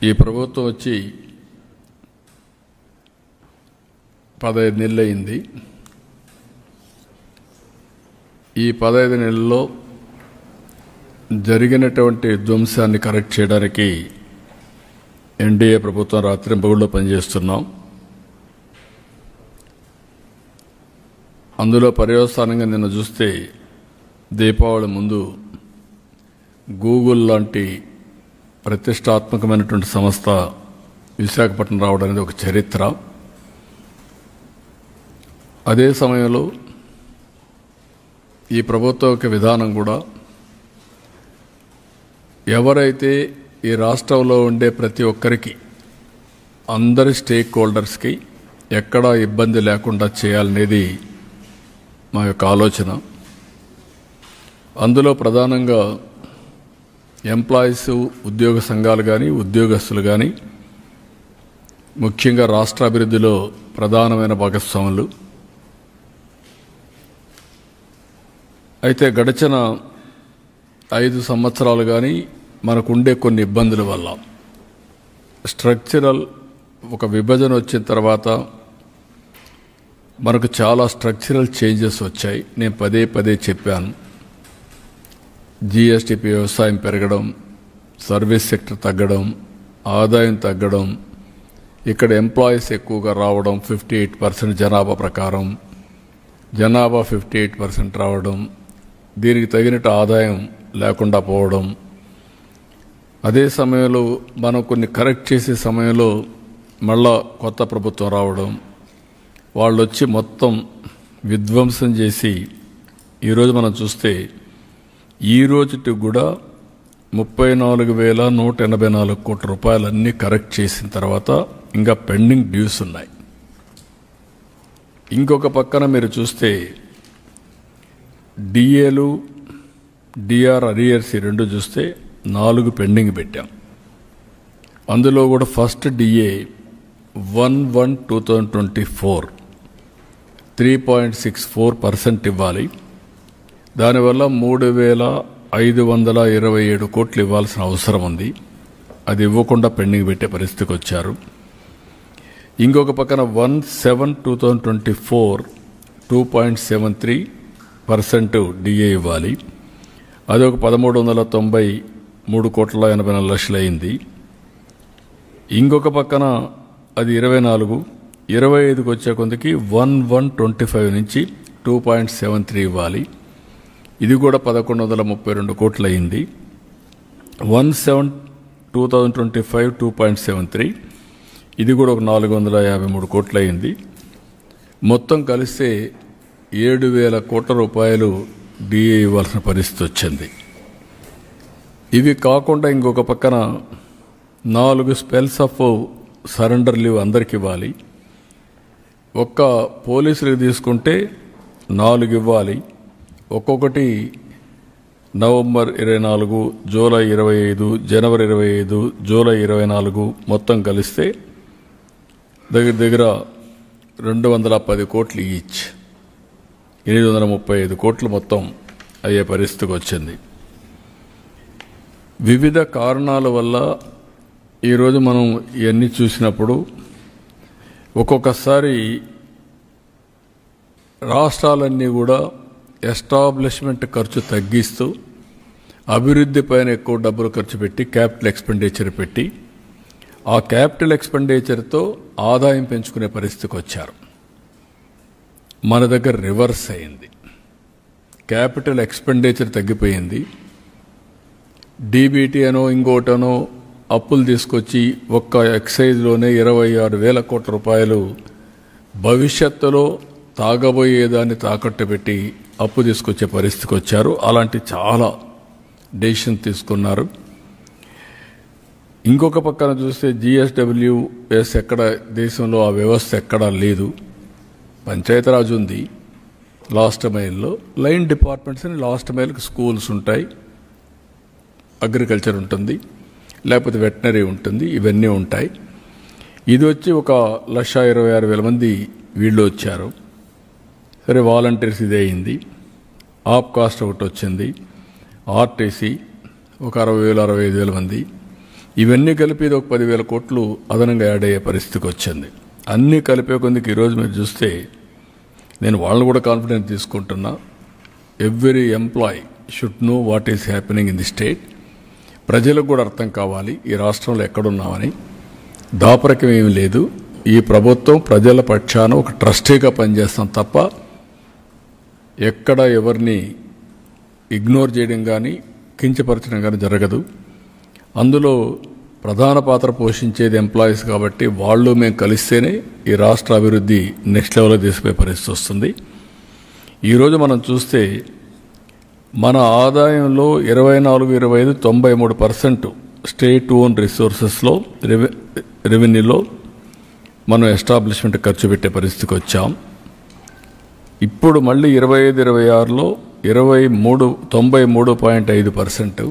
ఈ ప్రభుత్వం వచ్చి 15 నెలలు అయింది. ఈ 15 నెలల్లో జరిగినటువంటి విధ్వంసాన్ని కరెక్ట్ చేయడానికి ఎన్డీఏ ప్రభుత్వం రాత్రింపగళ్ళు పనిచేస్తున్నాం. అందులో పర్యవసానంగా నిన్న చూస్తే దీపావళి ముందు గూగుల్ లాంటి ప్రతిష్టాత్మకమైనటువంటి సంస్థ విశాఖపట్నం రావడం అనేది ఒక చరిత్ర. అదే సమయంలో ఈ ప్రభుత్వ యొక్క విధానం కూడా ఎవరైతే ఈ రాష్ట్రంలో ఉండే ప్రతి ఒక్కరికి అందరి స్టేక్ హోల్డర్స్కి ఎక్కడా ఇబ్బంది లేకుండా చేయాలనేది మా యొక్క ఆలోచన. అందులో ప్రధానంగా ఎంప్లాయీస్, ఉద్యోగ సంఘాలు కానీ ఉద్యోగస్తులు కానీ ముఖ్యంగా రాష్ట్ర అభివృద్ధిలో ప్రధానమైన భాగస్వాములు. అయితే గడిచిన 5 సంవత్సరాలు కానీ మనకుండే కొన్ని ఇబ్బందుల వల్ల స్ట్రక్చరల్ ఒక విభజన వచ్చిన తర్వాత మనకు చాలా స్ట్రక్చరల్ చేంజెస్ వచ్చాయి. నేను పదే చెప్పాను. జీఎస్టీపీ వ్యవసాయం పెరగడం, సర్వీస్ సెక్టర్ తగ్గడం, ఆదాయం తగ్గడం, ఇక్కడ ఎంప్లాయీస్ ఎక్కువగా రావడం, 58% జనాభా ప్రకారం జనాభా 58% రావడం, దీనికి తగినట్టు ఆదాయం లేకుండా పోవడం. అదే సమయంలో మనం కొన్ని కరెక్ట్ చేసే సమయంలో మళ్ళా కొత్త ప్రభుత్వం రావడం, వాళ్ళు వచ్చి మొత్తం విధ్వంసం చేసి ఈరోజు మనం చూస్తే ఈ రోజుకి కూడా 34,184 కోట్ల రూపాయలు అన్నీ కరెక్ట్ చేసిన తర్వాత ఇంకా పెండింగ్ డ్యూస్ ఉన్నాయి. ఇంకొక పక్కన మీరు చూస్తే డిఏలు, డిఆర్ అరియర్స్ 2 చూస్తే 4 పెండింగ్ పెట్టాం. అందులో కూడా ఫస్ట్ డిఏ 1/1/2024 3.64% ఇవ్వాలి. దానివల్ల 3,527 కోట్లు ఇవ్వాల్సిన అవసరం ఉంది. అది ఇవ్వకుండా పెండింగ్ పెట్టే పరిస్థితికి వచ్చారు. ఇంకొక పక్కన 1/7/2024 2.73% డిఏ ఇవ్వాలి. అది ఒక 1,393,84 లక్షలు అయింది. ఇంకొక పక్కన అది 24, 25కి వచ్చే కొంతకి 1/1/25 నుంచి 2.73 ఇవ్వాలి. ఇది కూడా 1,132 కోట్లు అయింది. 1/7/2025 2.73, ఇది కూడా ఒక 453 కోట్లు అయింది. మొత్తం కలిస్తే 7,000 కోట్ల రూపాయలు డిఏ ఇవ్వాల్సిన పరిస్థితి వచ్చింది. ఇవి కాకుండా ఇంకొక పక్కన 4 స్పెల్స్ ఆఫ్ సరెండర్ లీవ్ అందరికి ఇవ్వాలి. ఒక్క పోలీసులకు తీసుకుంటే 4 ఇవ్వాలి. ఒక్కొక్కటి నవంబర్ 24, జూలై 25, జనవరి 25, జూలై 24 మొత్తం కలిస్తే దగ్గర 210 కోట్లు ఈచ్, 835 కోట్లు మొత్తం అయ్యే పరిస్థితికి వచ్చింది. వివిధ కారణాల వల్ల ఈరోజు మనం ఇవన్నీ చూసినప్పుడు ఒక్కొక్కసారి రాష్ట్రాలన్నీ కూడా ఎస్టాబ్లిష్మెంట్ ఖర్చు తగ్గిస్తూ అభివృద్ధి పైన ఎక్కువ డబ్బులు ఖర్చు పెట్టి క్యాపిటల్ ఎక్స్పెండిచర్ పెట్టి ఆ క్యాపిటల్ ఎక్స్పెండిచర్తో ఆదాయం పెంచుకునే పరిస్థితికి వచ్చారు. మన దగ్గర రివర్స్ అయింది. క్యాపిటల్ ఎక్స్పెండిచర్ తగ్గిపోయింది. డీబీటీ అనో ఇంకోటనో అప్పులు తీసుకొచ్చి ఒక్క ఎక్సైజ్లోనే 26,000 కోట్ల రూపాయలు భవిష్యత్తులో తాగబోయేదాన్ని తాకట్టు పెట్టి అప్పు తీసుకొచ్చే పరిస్థితికి వచ్చారు. అలాంటి చాలా డెసిషన్ తీసుకున్నారు. ఇంకొక పక్కన చూస్తే జిఎస్డబ్ల్యూఎస్ ఎక్కడ దేశంలో ఆ వ్యవస్థ ఎక్కడా లేదు. పంచాయతీరాజ్ ఉంది లాస్ట్ మైల్లో, లైన్ డిపార్ట్మెంట్స్ అని లాస్ట్ మైల్కి స్కూల్స్ ఉంటాయి, అగ్రికల్చర్ ఉంటుంది, లేకపోతే వెటనరీ ఉంటుంది, ఇవన్నీ ఉంటాయి. ఇది వచ్చి 1,26,000 మంది వీళ్ళు వచ్చారు. సరే, వాలంటీర్స్ ఇదే అయింది. ఆప్ కాస్ట్ ఒకటి వచ్చింది. ఆర్టీసీ ఒక 60,000 65,000 మంది. ఇవన్నీ కలిపి ఇది ఒక 10,000 కోట్లు అదనంగా యాడ్ అయ్యే పరిస్థితికి వచ్చింది. అన్నీ కలిపే కొందుకు ఈరోజు మీరు చూస్తే నేను వాళ్ళని కూడా కాన్ఫిడెన్స్ తీసుకుంటున్నా. Every employee should know what is happening in the state. ప్రజలకు కూడా అర్థం కావాలి ఈ రాష్ట్రంలో ఎక్కడున్నామని. దాపరికం ఏమీ లేదు. ఈ ప్రభుత్వం ప్రజల పక్షాన ఒక ట్రస్టీగా పనిచేస్తాం తప్ప ఎక్కడ ఎవరిని ఇగ్నోర్ చేయడం కానీ కించపరచడం కానీ జరగదు. అందులో ప్రధాన పాత్ర పోషించేది ఎంప్లాయీస్ కాబట్టి వాళ్ళు మేము కలిస్తేనే ఈ రాష్ట్ర అభివృద్ధి నెక్స్ట్ లెవెల్లో తీసుకునే పరిస్థితి వస్తుంది. ఈరోజు మనం చూస్తే మన ఆదాయంలో 24-25 93% స్టేట్ ఓన్ రిసోర్సెస్లో రెవెన్యూలో మనం ఎస్టాబ్లిష్మెంట్ ఖర్చు పెట్టే పరిస్థితికి వచ్చాం. ఇప్పుడు మళ్ళీ 25-26లో 93.5%,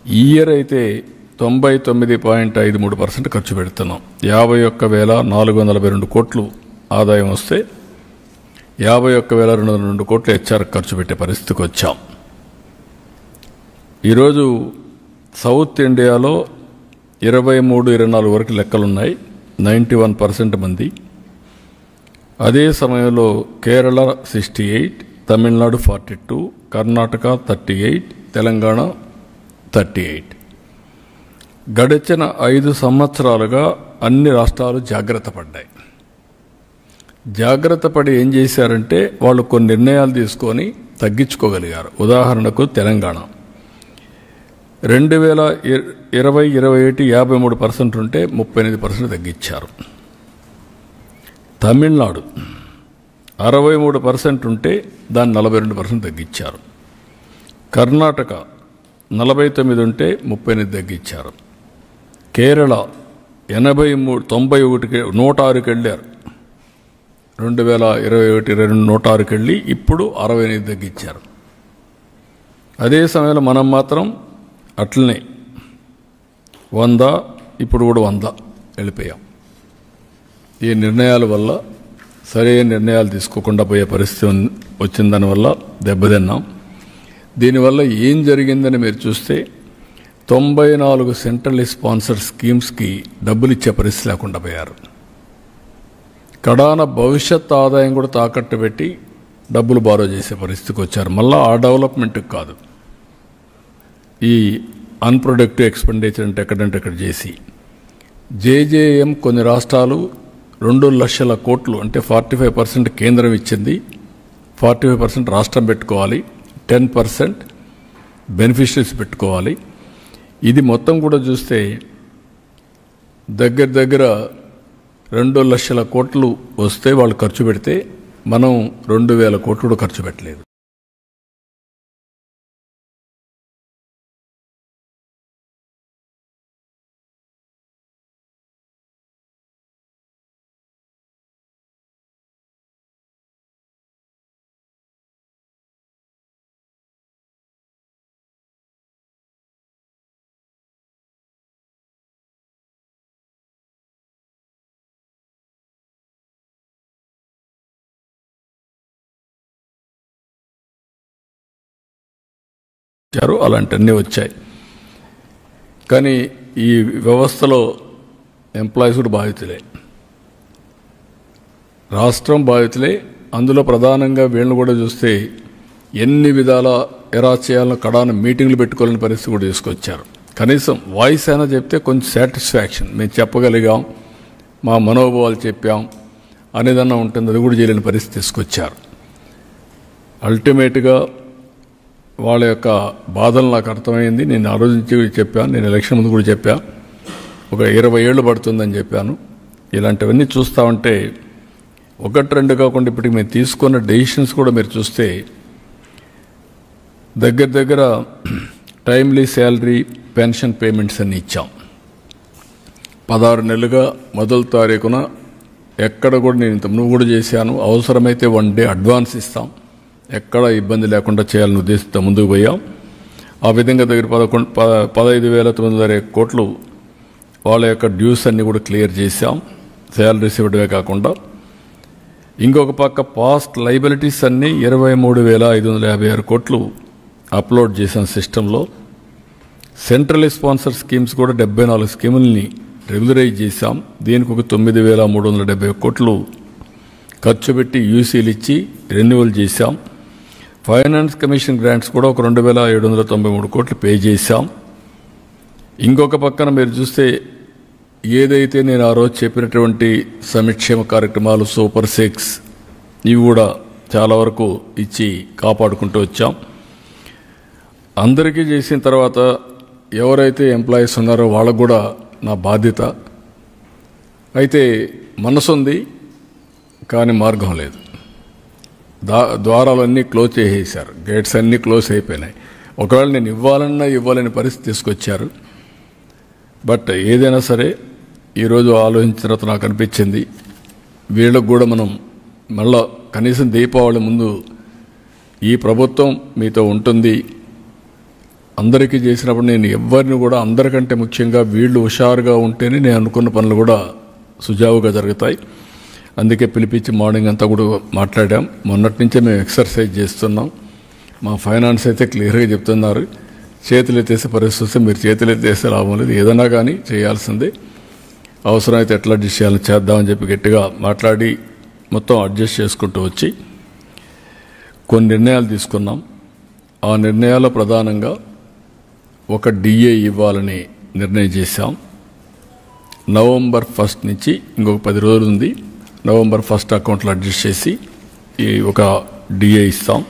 ఈ ఇయర్ అయితే 99.53% ఖర్చు పెడుతున్నాం. 51,442 కోట్లు ఆదాయం వస్తే 51,202 కోట్లు హెచ్ఆర్ ఖర్చు పెట్టే పరిస్థితికి వచ్చాం. ఈరోజు సౌత్ ఇండియాలో 23-24 వరకు లెక్కలున్నాయి, 91% మంది. అదే సమయంలో కేరళ 68, తమిళనాడు 42, కర్ణాటక 38, తెలంగాణ 38. గడిచిన 5 సంవత్సరాలుగా అన్ని రాష్ట్రాలు జాగ్రత్త పడ్డాయి. జాగ్రత్త పడి ఏం చేశారంటే వాళ్ళు కొన్ని నిర్ణయాలు తీసుకొని తగ్గించుకోగలిగారు. ఉదాహరణకు తెలంగాణ 2020-21 53% ఉంటే 38% తగ్గించారు. తమిళనాడు 63% ఉంటే దాన్ని 42% తగ్గించారు. కర్ణాటక 49 ఉంటే 38 తగ్గించారు. కేరళ 91కి 106కి వెళ్ళారు. 2021-22 106కి వెళ్ళి ఇప్పుడు 68 తగ్గించారు. అదే సమయంలో మనం మాత్రం అట్లనే 100 ఇప్పుడు కూడా 100 వెళ్ళిపోయాం. ఈ నిర్ణయాల వల్ల సరైన నిర్ణయాలు తీసుకోకుండా పోయే పరిస్థితి వచ్చిన దానివల్ల దెబ్బతిన్నాం. దీనివల్ల ఏం జరిగిందని మీరు చూస్తే 94 సెంట్రల్లీ స్పాన్సర్డ్ స్కీమ్స్కి డబ్బులు ఇచ్చే పరిస్థితి లేకుండా పోయారు. కడాన భవిష్యత్ ఆదాయం కూడా తాకట్టు పెట్టి డబ్బులు బారో చేసే పరిస్థితికి వచ్చారు. మళ్ళీ ఆ డెవలప్మెంట్కి కాదు, ఈ అన్ప్రొడక్టివ్ ఎక్స్పెండిచర్ అంటే ఎక్కడంటే ఎక్కడ చేసి జేజేఎం కొన్ని రాష్ట్రాలు 2 లక్షల కోట్లు అంటే 45% కేంద్రం ఇచ్చింది, 45% రాష్ట్రం పెట్టుకోవాలి, 10% బెనిఫిషరీస్ పెట్టుకోవాలి. ఇది మొత్తం కూడా చూస్తే దగ్గర 2 లక్షల కోట్లు వస్తే వాళ్ళు ఖర్చు పెడితే మనం 2,000 కోట్లు ఖర్చు పెట్టలేదు. అలాంటివన్నీ వచ్చాయి. కానీ ఈ వ్యవస్థలో ఎంప్లాయీస్ కూడా బాధితులే, రాష్ట్రం బాధితులే. అందులో ప్రధానంగా వీళ్ళని కూడా చూస్తే ఎన్ని విధాల ఎలా చేయాలో కడాన మీటింగ్లు పెట్టుకోవాలని పరిస్థితి కూడా తీసుకొచ్చారు. కనీసం వాయిస్ అయినా చెప్తే కొంచెం సాటిస్ఫాక్షన్, మేము చెప్పగలిగాం, మా మనోభావాలు చెప్పాం అనేదన్నా ఉంటుంది, అది కూడా చేయలేని పరిస్థితి తీసుకొచ్చారు. అల్టిమేట్గా వాళ్ళ యొక్క బాధలు నాకు అర్థమైంది. నేను ఆ రోజు నుంచి చెప్పాను, నేను ఎలక్షన్ ముందు కూడా చెప్పాను, ఒక 20 ఏళ్ళు పడుతుందని చెప్పాను. ఇలాంటివన్నీ చూస్తూ ఉంటే 1-2 కాకుండా ఇప్పటికి మేము తీసుకున్న డెసిషన్స్ కూడా మీరు చూస్తే దగ్గర టైమ్లీ శాలరీ పెన్షన్ పేమెంట్స్ అన్ని ఇచ్చాం. 16 నెలలుగా మొదటి తారీఖున ఎక్కడ కూడా నేను నువ్వు కూడా చేశాను, అవసరమైతే 1 డే అడ్వాన్స్ ఇస్తాం, ఎక్కడ ఇబ్బంది లేకుండా చేయాలని ఉద్దేశంతో ముందుకు పోయాం. ఆ విధంగా దగ్గర 15,920 కోట్లు వాళ్ళ యొక్క డ్యూస్ అన్నీ కూడా క్లియర్ చేశాం, శాలరీస్ ఇవ్వడమే కాకుండా. ఇంకొక పక్క పాస్ట్ లైబిలిటీస్ అన్నీ 23,556 కోట్లు అప్లోడ్ చేశాం సిస్టంలో. సెంట్రల్ స్పాన్సర్ స్కీమ్స్ కూడా 74 స్కీముల్ని రెగ్యులరైజ్ చేశాం. దీనికి ఒక 9,370 కోట్లు ఖర్చు పెట్టి యూసీలు ఇచ్చి రెన్యువల్ చేశాం. ఫైనాన్స్ కమిషన్ గ్రాంట్స్ కూడా ఒక 2,793 కోట్లు పే చేశాం. ఇంకొక పక్కన మీరు చూస్తే ఏదైతే నేను ఆ రోజు చెప్పినటువంటి సంక్షేమ కార్యక్రమాలు సూపర్ 6 ఇవి కూడా చాలా వరకు ఇచ్చి కాపాడుకుంటూ వచ్చాం. అందరికీ చేసిన తర్వాత ఎవరైతే ఎంప్లాయీస్ ఉన్నారో వాళ్ళకు కూడా నా బాధ్యత. అయితే మనసు ఉంది కానీ మార్గం లేదు. ద్వారాలన్నీ క్లోజ్ చేసేసారు, గేట్స్ అన్నీ క్లోజ్ అయిపోయినాయి. ఒకవేళ నేను ఇవ్వాలని పరిస్థితి తీసుకొచ్చారు. బట్ ఏదైనా సరే ఈరోజు ఆలోచించిన తర్వాత నాకు అనిపించింది వీళ్ళకు కూడా మనం మళ్ళా కనీసం దీపావళి ముందు ఈ ప్రభుత్వం మీతో ఉంటుంది, అందరికీ చేసినప్పుడు నేను ఎవరిని కూడా అందరికంటే ముఖ్యంగా వీళ్ళు హుషారుగా ఉంటేనే నేను అనుకున్న పనులు కూడా సుజావుగా జరుగుతాయి. అందుకే పిలిపించి మార్నింగ్ అంతా కూడా మాట్లాడాం. మొన్నటి నుంచే మేము ఎక్సర్సైజ్ చేస్తున్నాం. మా ఫైనాన్స్ అయితే క్లియర్గా చెప్తున్నారు, చేతులు ఎత్తేసే పరిస్థితి వస్తే మీరు చేతులు ఎత్తేసే లాభం లేదు, ఏదైనా కానీ చేయాల్సిందే, అవసరమైతే ఎట్లా అడ్జస్ట్ చేయాలని చేద్దామని చెప్పి గట్టిగా మాట్లాడి మొత్తం అడ్జస్ట్ చేసుకుంటూ వచ్చి కొన్ని నిర్ణయాలు తీసుకున్నాం. ఆ నిర్ణయాల్లో ప్రధానంగా ఒక డిఏ ఇవ్వాలని నిర్ణయం చేశాం. నవంబర్ 1 నుంచి ఇంకొక 10 రోజులు ఉంది. నవంబర్ 1 అకౌంట్లో అడ్జస్ట్ చేసి ఈ ఒక డిఏ ఇస్తాం.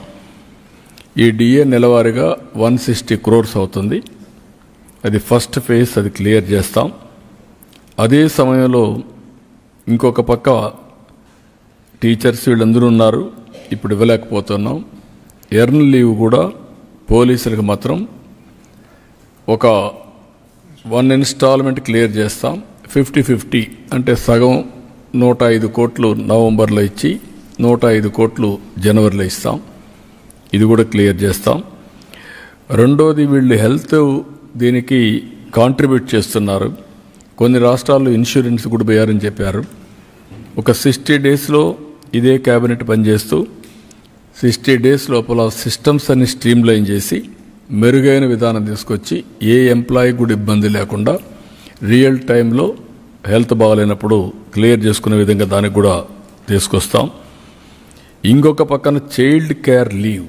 ఈ డిఏ నెలవారీగా 160 crores అవుతుంది. అది ఫస్ట్ ఫేజ్, అది క్లియర్ చేస్తాం. అదే సమయంలో ఇంకొక పక్క టీచర్స్ వీళ్ళందరూ ఉన్నారు, ఇప్పుడు ఇవ్వలేకపోతున్నాం. ఎర్న్ లీవ్ కూడా పోలీసులకు మాత్రం ఒక 1 ఇన్స్టాల్మెంట్ క్లియర్ చేస్తాం. 50-50 అంటే సగం 105 కోట్లు నవంబర్లో ఇచ్చి 105 కోట్లు జనవరిలో ఇస్తాం. ఇది కూడా క్లియర్ చేస్తాం. రెండోది వీళ్ళు హెల్త్ దీనికి కాంట్రిబ్యూట్ చేస్తున్నారు. కొన్ని రాష్ట్రాల్లో ఇన్సూరెన్స్ కూడా వేయాలని చెప్పారు. ఒక 60 డేస్లో ఇదే క్యాబినెట్ పనిచేస్తూ 60 డేస్ లోపల సిస్టమ్స్ అన్ని స్ట్రీమ్లైన్ చేసి మెరుగైన విధానం తీసుకొచ్చి ఏ ఎంప్లాయీ కూడా ఇబ్బంది లేకుండా రియల్ టైంలో హెల్త్ బాగాలేనప్పుడు క్లియర్ చేసుకునే విధంగా దానికి కూడా తీసుకొస్తాం. ఇంకొక పక్కన చైల్డ్ కేర్ లీవ్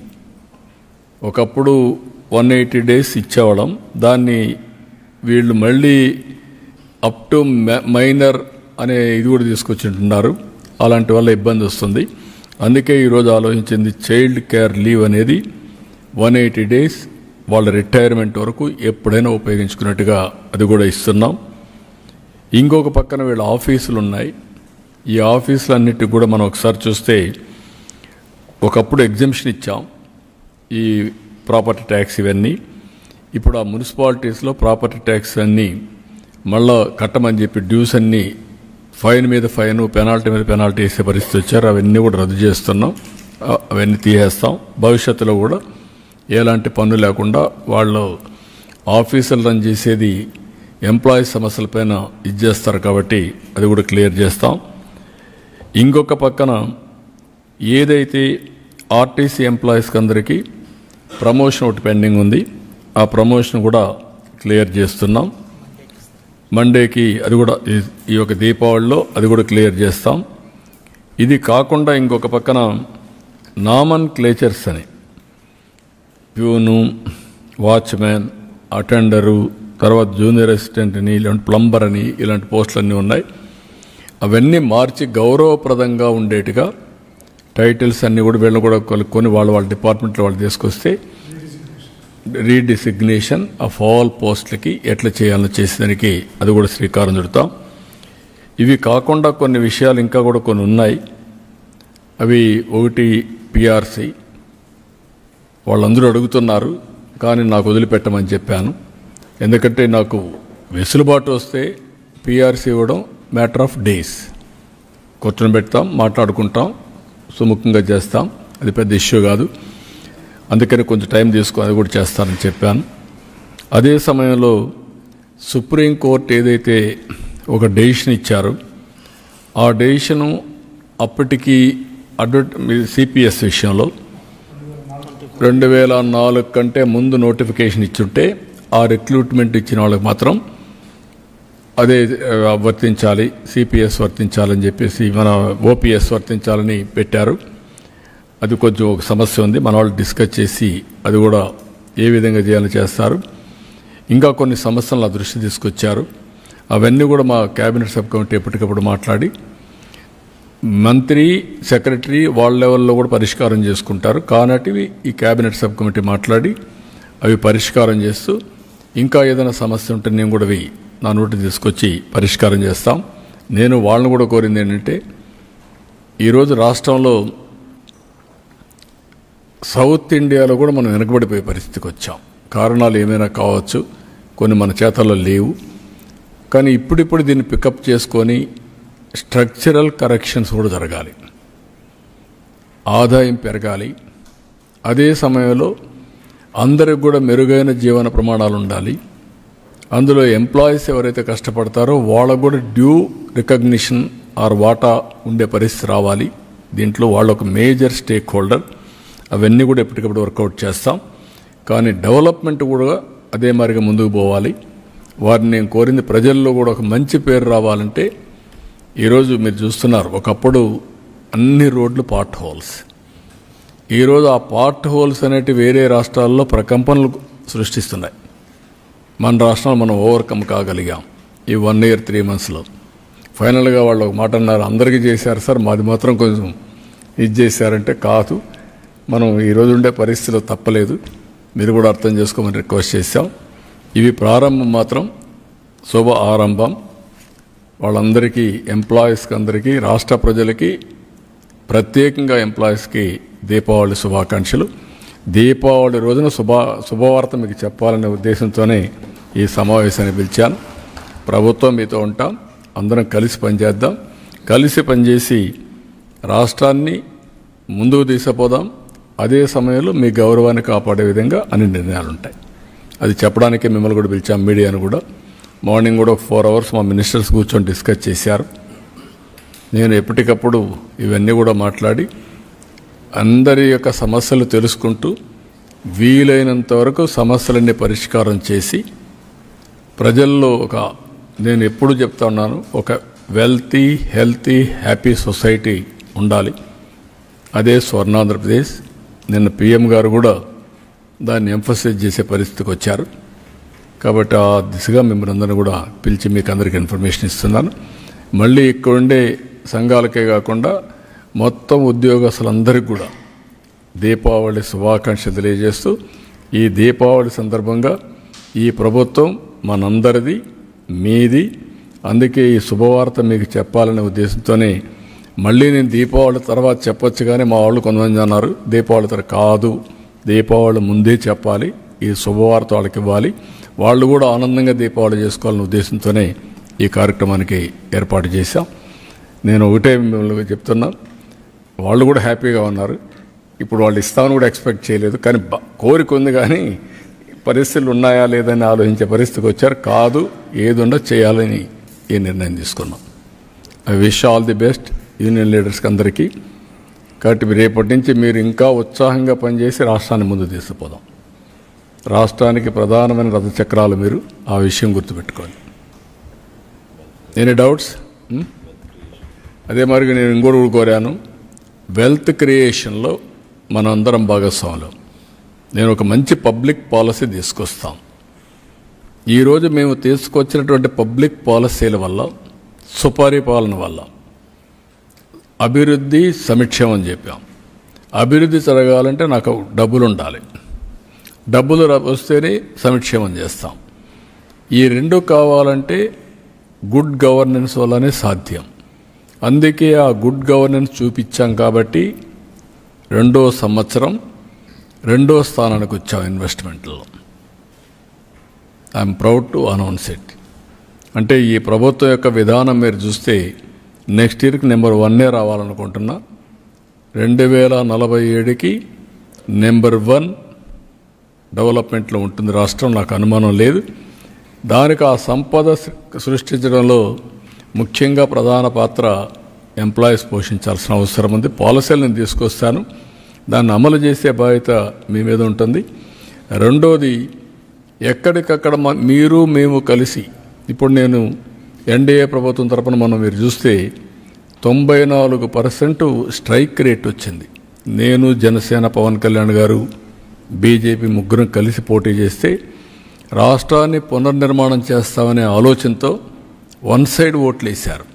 ఒకప్పుడు 180 డేస్ ఇచ్చేవాళ్ళం, దాన్ని వీళ్ళు మళ్ళీ అప్ టు మైనర్ అనే ఇది కూడా తీసుకొచ్చింటున్నారు. అలాంటి వల్ల ఇబ్బంది వస్తుంది. అందుకే ఈరోజు ఆలోచించింది చైల్డ్ కేర్ లీవ్ అనేది 180 డేస్ వాళ్ళ రిటైర్మెంట్ వరకు ఎప్పుడైనా ఉపయోగించుకున్నట్టుగా అది కూడా ఇస్తున్నాం. ఇంకొక పక్కన వీళ్ళ ఆఫీసులు ఉన్నాయి. ఈ ఆఫీసులన్నిటికి కూడా మనం ఒకసారి చూస్తే ఒకప్పుడు ఎగ్జంప్షన్ ఇచ్చాం ఈ ప్రాపర్టీ ట్యాక్స్ ఇవన్నీ. ఇప్పుడు ఆ మున్సిపాలిటీస్లో ప్రాపర్టీ ట్యాక్స్ అన్నీ మళ్ళా కట్టమని చెప్పి డ్యూస్ అన్నీ ఫైన్ మీద ఫైన్, పెనాల్టీ మీద పెనాల్టీ వేసే పరిస్థితి వచ్చారు. అవన్నీ కూడా రద్దు చేస్తున్నాం, అవన్నీ తీసేస్తాం. భవిష్యత్తులో కూడా ఎలాంటి పన్ను లేకుండా వాళ్ళు ఆఫీసులు రన్ చేసేది ఎంప్లాయీస్ సమస్యలపైన ఇచ్చేస్తారు కాబట్టి అది కూడా క్లియర్ చేస్తాం. ఇంకొక పక్కన ఏదైతే ఆర్టీసీ ఎంప్లాయీస్కి అందరికీ ప్రమోషన్ ఒకటి పెండింగ్ ఉంది, ఆ ప్రమోషన్ కూడా క్లియర్ చేస్తున్నాం. మండేకి అది కూడా ఈ యొక్క దీపావళిలో అది కూడా క్లియర్ చేస్తాం. ఇది కాకుండా ఇంకొక పక్కన నామన్ క్లేచర్స్ అని ప్యూను, వాచ్మెన్, అటెండరు, తర్వాత జూనియర్ అసిస్టెంట్ అని, ఇలాంటి ప్లంబర్ అని ఇలాంటి పోస్టులన్నీ ఉన్నాయి. అవన్నీ మార్చి గౌరవప్రదంగా ఉండేట్టుగా టైటిల్స్ అన్నీ కూడా వీళ్ళని కూడా కొన్ని వాళ్ళ డిపార్ట్మెంట్లో వాళ్ళు తీసుకొస్తే రీడిసిగ్నేషన్ ఆఫ్ ఆల్ పోస్టులకి ఎట్లా చేయాలని చేసేదానికి అది కూడా శ్రీకారం చుడతాం. ఇవి కాకుండా కొన్ని విషయాలు ఇంకా కూడా కొన్ని ఉన్నాయి. అవి ఒకటి పిఆర్సీ వాళ్ళందరూ అడుగుతున్నారు, కానీ నాకు వదిలిపెట్టమని చెప్పాను. ఎందుకంటే నాకు వెసులుబాటు వస్తే పిఆర్సీ ఇవ్వడం మ్యాటర్ ఆఫ్ డేస్, కూర్చొని పెడతాం, మాట్లాడుకుంటాం, సుముఖంగా చేస్తాం, అది పెద్ద ఇష్యూ కాదు. అందుకని కొంచెం టైం తీసుకొని అది కూడా చేస్తానని చెప్పాను. అదే సమయంలో సుప్రీంకోర్టు ఏదైతే ఒక డెసిషన్ ఇచ్చారో ఆ డెసిషను అప్పటికి సిపిఎస్ విషయంలో 2004 కంటే ముందు నోటిఫికేషన్ ఇచ్చుంటే ఆ రిక్రూట్మెంట్ ఇచ్చిన వాళ్ళకి మాత్రం అదే వర్తించాలి, సిపిఎస్ వర్తించాలని చెప్పేసి మన ఓపీఎస్ వర్తించాలని పెట్టారు. అది కొంచెం ఒక సమస్య ఉంది, మన వాళ్ళు డిస్కస్ చేసి అది కూడా ఏ విధంగా చేయాలని చేస్తారు. ఇంకా కొన్ని సమస్యలు నా దృష్టి తీసుకొచ్చారు. అవన్నీ కూడా మా క్యాబినెట్ సబ్ కమిటీ ఎప్పటికప్పుడు మాట్లాడి మంత్రి సెక్రటరీ వాళ్ళ లెవెల్లో కూడా పరిష్కారం చేసుకుంటారు. కానటివి ఈ క్యాబినెట్ సబ్ కమిటీ మాట్లాడి అవి పరిష్కారం చేస్తూ ఇంకా ఏదైనా సమస్య ఉంటే నేను కూడా అవి నా నోటి తీసుకొచ్చి పరిష్కారం చేస్తాం. నేను వాళ్ళని కూడా కోరింది ఏంటంటే ఈరోజు రాష్ట్రంలో సౌత్ ఇండియాలో కూడా మనం వెనకబడిపోయే పరిస్థితికి వచ్చాం. కారణాలు ఏమైనా కావచ్చు, కొన్ని మన చేతల్లో లేవు. కానీ ఇప్పుడిప్పుడు దీన్ని పికప్ చేసుకొని స్ట్రక్చరల్ కరెక్షన్స్ కూడా జరగాలి, ఆదాయం పెరగాలి. అదే సమయంలో అందరికి కూడా మెరుగైన జీవన ప్రమాణాలు ఉండాలి. అందులో ఎంప్లాయీస్ ఎవరైతే కష్టపడతారో వాళ్ళకు కూడా డ్యూ రికగ్నిషన్ ఆర్ వాటా ఉండే పరిస్థితి రావాలి. దీంట్లో వాళ్ళు ఒక మేజర్ స్టేక్ హోల్డర్. అవన్నీ కూడా ఎప్పటికప్పుడు వర్కౌట్ చేస్తాం. కానీ డెవలప్మెంట్ కూడా అదే మాదిరిగా ముందుకు పోవాలి. వారిని నేను కోరింది ప్రజల్లో కూడా ఒక మంచి పేరు రావాలంటే ఈరోజు మీరు చూస్తున్నారు, ఒకప్పుడు అన్ని రోడ్లు పార్ట్ హోల్స్. ఈరోజు ఆ పార్ట్ హోల్స్ అనేవి వేరే రాష్ట్రాల్లో ప్రకంపనలు సృష్టిస్తున్నాయి. మన రాష్ట్రంలో మనం ఓవర్కమ్ కాగలిగాం ఈ 1 year 3 monthsలో. ఫైనల్గా వాళ్ళు ఒక మాట అన్నారు, అందరికీ చేశారు సార్, మాది మాత్రం కొంచెం ఇది చేశారంటే కాదు, మనం ఈరోజు ఉండే పరిస్థితిలో తప్పలేదు, మీరు కూడా అర్థం చేసుకోమని రిక్వెస్ట్ చేశాం. ఇవి ప్రారంభం మాత్రం శుభ ఆరంభం. వాళ్ళందరికీ ఎంప్లాయీస్కి అందరికీ రాష్ట్ర ప్రజలకి ప్రత్యేకంగా ఎంప్లాయీస్కి దీపావళి శుభాకాంక్షలు. దీపావళి రోజున శుభవార్త మీకు చెప్పాలనే ఉద్దేశంతోనే ఈ సమావేశాన్ని పిలిచాను. ప్రభుత్వం మీతో ఉంటాం, అందరం కలిసి పనిచేద్దాం, కలిసి పనిచేసి రాష్ట్రాన్ని ముందుకు తీసుకుపోదాం. అదే సమయంలో మీ గౌరవాన్ని కాపాడే విధంగా అన్ని నిర్ణయాలు ఉంటాయి. అది చెప్పడానికే మిమ్మల్ని కూడా పిలిచాం, మీడియాను కూడా. మార్నింగ్ కూడా 4 hours మా మినిస్టర్స్ కూర్చొని డిస్కస్ చేశారు. నేను ఎప్పటికప్పుడు ఇవన్నీ కూడా మాట్లాడి అందరి యొక్క సమస్యలు తెలుసుకుంటూ వీలైనంత వరకు సమస్యలన్నీ పరిష్కారం చేసి ప్రజల్లో నేను ఎప్పుడు చెప్తా ఉన్నాను, ఒక వెల్తీ, హెల్తీ, హ్యాపీ సొసైటీ ఉండాలి. అదే స్వర్ణాంధ్రప్రదేశ్. నిన్న పిఎం గారు కూడా దాన్ని ఎంఫసైజ్ చేసే పరిస్థితికి వచ్చారు. కాబట్టి ఆ దిశగా మిమ్మల్ని అందరినీ కూడా పిలిచి మీకు అందరికీ ఇన్ఫర్మేషన్ ఇస్తున్నాను. మళ్ళీ ఇక్కడ ఉండే సంఘాలకే కాకుండా మొత్తం ఉద్యోగస్తులందరికీ కూడా దీపావళి శుభాకాంక్షలు తెలియజేస్తూ, ఈ దీపావళి సందర్భంగా ఈ ప్రభుత్వం మనందరిది, మీది. అందుకే ఈ శుభవార్త మీకు చెప్పాలనే ఉద్దేశంతోనే మళ్ళీ నేను దీపావళి తర్వాత చెప్పొచ్చు. కానీ మా వాళ్ళు కొంతమంది అన్నారు దీపావళి తర్వాత కాదు, దీపావళి ముందే చెప్పాలి, ఈ శుభవార్త వాళ్ళకి ఇవ్వాలి, వాళ్ళు కూడా ఆనందంగా దీపావళి చేసుకోవాలనే ఉద్దేశంతోనే ఈ కార్యక్రమానికి ఏర్పాటు చేశాం. నేను ఒకటే మిమ్మల్ని చెప్తున్నా, వాళ్ళు కూడా హ్యాపీగా ఉన్నారు. ఇప్పుడు వాళ్ళు ఇస్తామని కూడా ఎక్స్పెక్ట్ చేయలేదు, కానీ కోరిక ఉంది. కానీ పరిస్థితులు ఉన్నాయా లేదని ఆలోచించే పరిస్థితికి వచ్చారు. కాదు, ఏది ఉండో చేయాలని ఈ నిర్ణయం తీసుకున్నాం. I wish all the best union లీడర్స్కి అందరికీ. కాబట్టి రేపటి నుంచి మీరు ఇంకా ఉత్సాహంగా పనిచేసి రాష్ట్రాన్ని ముందు తీసుకుపోదాం. రాష్ట్రానికి ప్రధానమైన రథచక్రాలు మీరు, ఆ విషయం గుర్తుపెట్టుకోండి. Any doubts? అదే మరి నేను ఇంకోటి కోరాను, వెల్త్ క్రియేషన్లో మనందరం భాగస్వాములు. నేను ఒక మంచి పబ్లిక్ పాలసీ తీసుకొస్తాం. ఈరోజు మేము తీసుకొచ్చినటువంటి పబ్లిక్ పాలసీల వల్ల, సుపరిపాలన వల్ల అభివృద్ధి, సంక్షేమం చెప్పాం. అభివృద్ధి జరగాలంటే నాకు డబ్బులు ఉండాలి, డబ్బులు వస్తేనే సంక్షేమం చేస్తాం. ఈ రెండు కావాలంటే గుడ్ గవర్నెన్స్ వల్లనే సాధ్యం. అందుకే ఆ గుడ్ గవర్నెన్స్ చూపించాం. కాబట్టి 2వ సంవత్సరం 2వ స్థానానికి వచ్చాం ఇన్వెస్ట్మెంట్లో. I'm proud to announce it. అంటే ఈ ప్రభుత్వం యొక్క విధానం మీరు చూస్తే నెక్స్ట్ ఇయర్కి నెంబర్ 1 రావాలనుకుంటున్నా. 2047కి నెంబర్ 1 డెవలప్మెంట్లో ఉంటుంది రాష్ట్రం, నాకు అనుమానం లేదు. దానికి ఆ సంపద సృష్టించడంలో ముఖ్యంగా ప్రధాన పాత్ర ఎంప్లాయీస్ పోషించాల్సిన అవసరం ఉంది. పాలసీలు నేను తీసుకొస్తాను, దాన్ని అమలు చేసే బాధ్యత మీ మీద ఉంటుంది. రెండోది, ఎక్కడికక్కడ మీరు మేము కలిసి ఇప్పుడు నేను ఎన్డీఏ ప్రభుత్వం తరపున మీరు చూస్తే 94% స్ట్రైక్ రేట్ వచ్చింది. నేను, జనసేన, పవన్ కళ్యాణ్ గారు, బీజేపీ ముగ్గురం కలిసి పోటీ చేస్తే రాష్ట్రాన్ని పునర్నిర్మాణం చేస్తామనే ఆలోచనతో వన్ సైడ్ ఓట్లు వేశారు.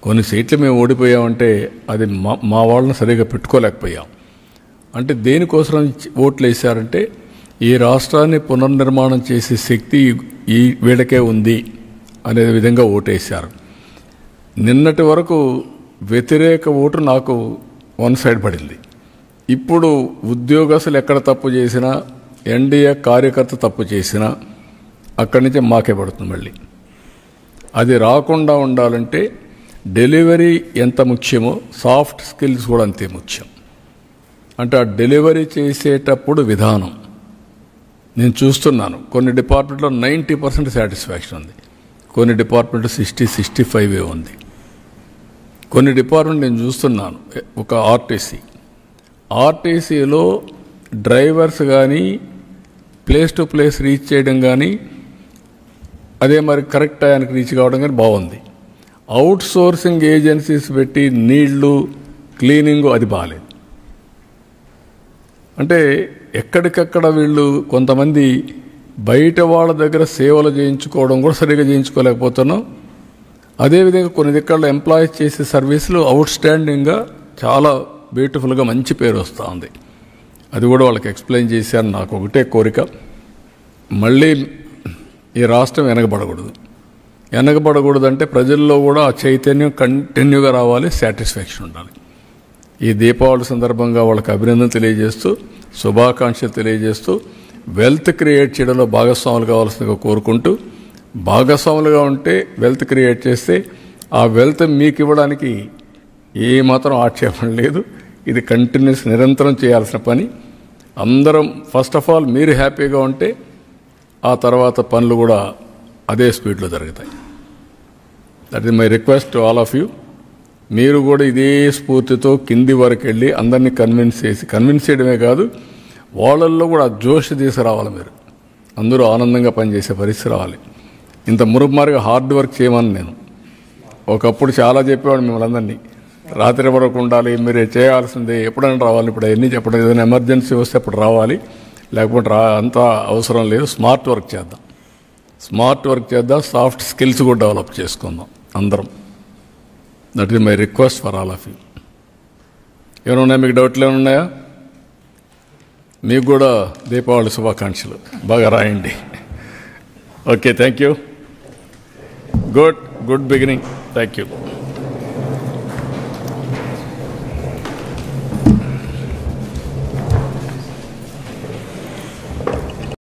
కొన్ని సీట్లు మేము ఓడిపోయామంటే అది మా వాళ్ళని సరిగా పెట్టుకోలేకపోయాం. అంటే దేనికోసం ఓట్లు వేశారంటే ఈ రాష్ట్రాన్ని పునర్నిర్మాణం చేసే శక్తి ఈ వీళ్ళకే ఉంది అనే విధంగా ఓటేశారు. నిన్నటి వరకు వ్యతిరేక ఓటు నాకు వన్ సైడ్ పడింది. ఇప్పుడు ఉద్యోగస్తులు ఎక్కడ తప్పు చేసినా, ఎన్డీఏ కార్యకర్త తప్పు చేసినా అక్కడి నుంచి మాకే పడుతుంది. మళ్ళీ అది రాకుండా ఉండాలంటే డెలివరీ ఎంత ముఖ్యమో సాఫ్ట్ స్కిల్స్ కూడా అంతే ముఖ్యం. అంటే ఆ డెలివరీ చేసేటప్పుడు విధానం నేను చూస్తున్నాను. కొన్ని డిపార్ట్మెంట్లో 90% సాటిస్ఫాక్షన్ ఉంది, కొన్ని డిపార్ట్మెంట్ 60-65 ఉంది. కొన్ని డిపార్ట్మెంట్ నేను చూస్తున్నాను. ఒక ఆర్టీసీలో డ్రైవర్స్ కానీ ప్లేస్ టు ప్లేస్ రీచ్ చేయడం కానీ, అదే మరి కరెక్ట్ టైంకి రీచ్ కావడం కానీ బాగుంది. అవుట్ సోర్సింగ్ ఏజెన్సీస్ పెట్టి నీళ్లు క్లీనింగు అది బాగాలేదు. అంటే ఎక్కడికక్కడ వీళ్ళు కొంతమంది బయట వాళ్ళ దగ్గర సేవలు చేయించుకోవడం కూడా సరిగ్గా చేయించుకోలేకపోతున్నాం. అదేవిధంగా కొన్ని దిక్కల్లో ఎంప్లాయీస్ చేసే సర్వీసులు అవుట్ స్టాండింగ్గా చాలా బ్యూటిఫుల్గా మంచి పేరు వస్తూ ఉంది. అది కూడా వాళ్ళకి ఎక్స్ప్లెయిన్ చేశాను. నాకు ఒకటే కోరిక, మళ్ళీ ఈ రాష్ట్రం వెనకబడకూడదు అంటే ప్రజల్లో కూడా ఆ చైతన్యం కంటిన్యూగా రావాలి, సాటిస్ఫాక్షన్ ఉండాలి. ఈ దీపావళి సందర్భంగా వాళ్ళకి అభినందన తెలియజేస్తూ, శుభాకాంక్షలు తెలియజేస్తూ, వెల్త్ క్రియేట్ చేయడంలో భాగస్వాములు కావాల్సిందిగా కోరుకుంటూ, భాగస్వాములుగా ఉంటే వెల్త్ క్రియేట్ చేస్తే ఆ వెల్త్ మీకు ఇవ్వడానికి ఏమాత్రం ఆక్షేపణ లేదు. ఇది కంటిన్యూస్ నిరంతరం చేయాల్సిన పని. అందరం ఫస్ట్ ఆఫ్ ఆల్ మీరు హ్యాపీగా ఉంటే ఆ తర్వాత పనులు కూడా అదే స్పీడ్లో జరుగుతాయి. That is my request to all of you. మీరు కూడా ఇదే స్ఫూర్తితో కింది వరకు వెళ్ళి అందరినీ కన్విన్స్ చేయడమే కాదు, వాళ్ళల్లో కూడా జోష్ తీసుకురావాలి. మీరు అందరూ ఆనందంగా పనిచేసే పరిస్థితి రావాలి. ఇంత మురుగుమారుగా హార్డ్ వర్క్ చేయమని నేను ఒకప్పుడు చాలా చెప్పేవాడు మిమ్మల్ని అందరినీ. రాత్రి వరకు ఉండాలి, మీరు చేయాల్సిందే, ఎప్పుడైనా రావాలి. ఇప్పుడు అవన్నీ చెప్పడం, ఏదైనా ఎమర్జెన్సీ వస్తే అప్పుడు రావాలి, లేకపోతే అంత అవసరం లేదు. స్మార్ట్ వర్క్ చేద్దాం, సాఫ్ట్ స్కిల్స్ కూడా డెవలప్ చేసుకుందాం అందరం. That is my request for all of you. ఏమన్నా మీకు డౌట్లు ఏమైనా ఉన్నాయా? మీకు కూడా దీపావళి శుభాకాంక్షలు. బాగా రాయండి. Okay, thank you. Good beginning. Thank you.